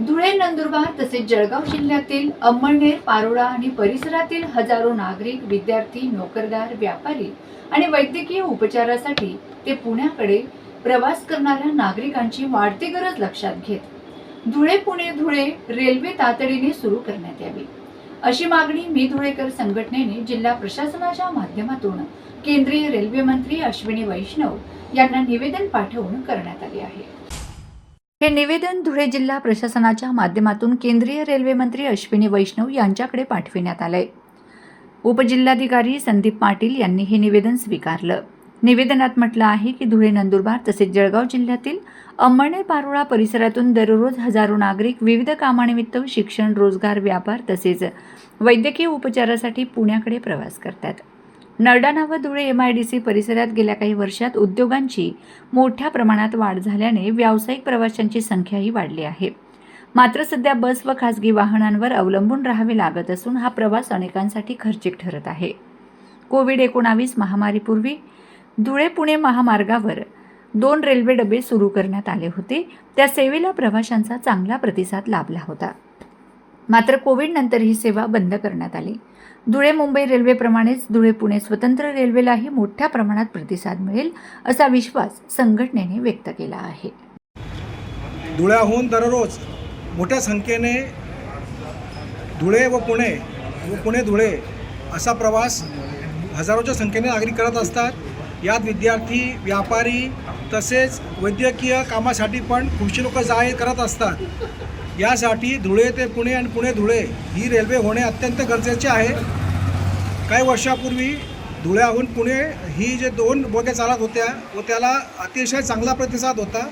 धुळे, नंदुरबार तसेच जळगाव जिल्ह्यातील अंमळनेर, पारोळा आणि परिसरातील हजारो नागरिक, विद्यार्थी, नोकरदार, व्यापारी आणि वैद्यकीय उपचारासाठी ते पुण्याकडे प्रवास करणाऱ्या नागरिकांची वाढती गरज लक्षात घेत धुळे रेल्वे तातडीने सुरू करण्यात यावी अशी मागणी मी धुळेकर संघटनेने जिल्हा प्रशासनाच्या माध्यमातून केंद्रीय रेल्वे मंत्री अश्विनी वैष्णव यांना निवेदन पाठवून करण्यात आले आहे। हे निवेदन धुळे जिल्हा प्रशासनाच्या माध्यमातून केंद्रीय रेल्वे मंत्री अश्विनी वैष्णव यांच्याकडे पाठविण्यात आले। उपजिल्हाधिकारी संदीप पाटील यांनी हे निवेदन स्वीकारलं। निवेदनात म्हटलं आहे की धुळे, नंदुरबार तसेच जळगाव जिल्ह्यातील अंमळनेर, पारोळा परिसरातून दररोज हजारो नागरिक विविध कामानिमित्त शिक्षण, रोजगार, व्यापार तसेच वैद्यकीय उपचारासाठी पुण्याकडे प्रवास करतात। नरडाणा व धुळे MIDC परिसरात गेल्या काही वर्षात उद्योगांची मोठ्या प्रमाणात वाढ झाल्याने व्यावसायिक प्रवाशांची संख्याही वाढली आहे। मात्र सध्या बस व खासगी वाहनांवर अवलंबून राहावे लागत असून हा प्रवास अनेकांसाठी खर्चिक ठरत आहे। कोविड-19 महामारीपूर्वी धुळे पुणे महामार्गावर 2 रेल्वे डबे सुरू करण्यात आले होते। त्या सेवेला प्रवाशांचा चांगला प्रतिसाद लाभला होता। मात्र कोविड नंतर ही सेवा बंद करण्यात आली। धुळे मुंबई रेल्वेप्रमाणेच धुळे पुणे स्वतंत्र रेल्वेलाही मोठ्या प्रमाणात प्रतिसाद मिळेल असा विश्वास संघटनेने व्यक्त केला आहे। धुळ्याहून दररोज मोठ्या संख्येने धुळे व पुणे धुळे असा प्रवास हजारोच्या संख्येने नागरिक करत असतात। यात विद्यार्थी, व्यापारी तसेच वैद्यकीय कामासाठी पण खूपशी लोक करत असतात। यासाठी धुळे ते पुणे आणि पुणे धुळे ही रेल्वे होणे अत्यंत गरजेचे आहे। काही वर्षापूर्वी धुळ्याहून पुणे ही जे 2 बोग्या चालत होत्या व त्याला अतिशय चांगला प्रतिसाद होता।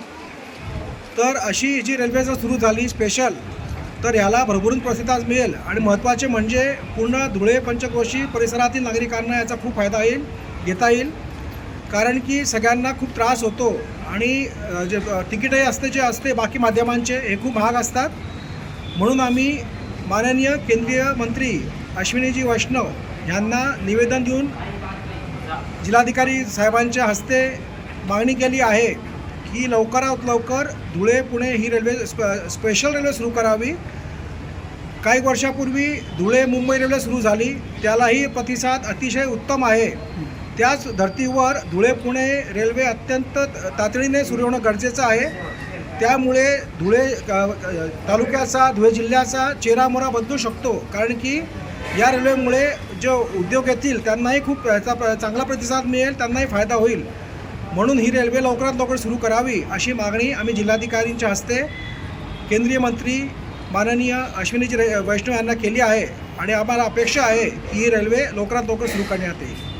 तर अशी जी रेल्वे जर सुरू झाली स्पेशल तर ह्याला भरभरून प्रतिसाद मिळेल आणि महत्त्वाचे म्हणजे पूर्ण धुळे पंचक्रोशी परिसरातील नागरिकांना याचा खूप फायदा घेता येईल। कारण की सगळ्यांना खूप त्रास होतो आणि जे तिकीटही जे असते बाकी माध्यमांचे हे खूप महाग असतात। म्हणून आम्ही माननीय केंद्रीय मंत्री अश्विनीजी वैष्णव यांना निवेदन देऊन जिल्हाधिकारी साहेबांच्या हस्ते मागणी केली आहे की लवकरात लवकर धुळे पुणे ही रेल्वे स्पेशल रेल्वे सुरू करावी। काही वर्षापूर्वी धुळे मुंबई रेल्वे सुरू झाली, त्यालाही प्रतिसाद अतिशय उत्तम आहे। त्याच धर्तीवर धुळे पुणे रेल्वे अत्यंत तातडीने सुरू होणं गरजेचं आहे। त्यामुळे धुळे तालुक्याचा, धुळे जिल्ह्याचा चेहरामोहरा बदलू शकतो। कारण की या रेल्वेमुळे जो उद्योग येतील त्यांनाही खूप याचा चांगला प्रतिसाद मिळेल, त्यांनाही फायदा होईल। म्हणून ही रेल्वे लवकरात लवकर सुरू करावी अशी मागणी आम्ही जिल्हाधिकाऱ्यांच्या हस्ते केंद्रीय मंत्री माननीय अश्विनीजी वैष्णव यांना केली आहे आणि आम्हाला अपेक्षा आहे की ही रेल्वे लवकरात लवकर सुरू करण्यात येईल।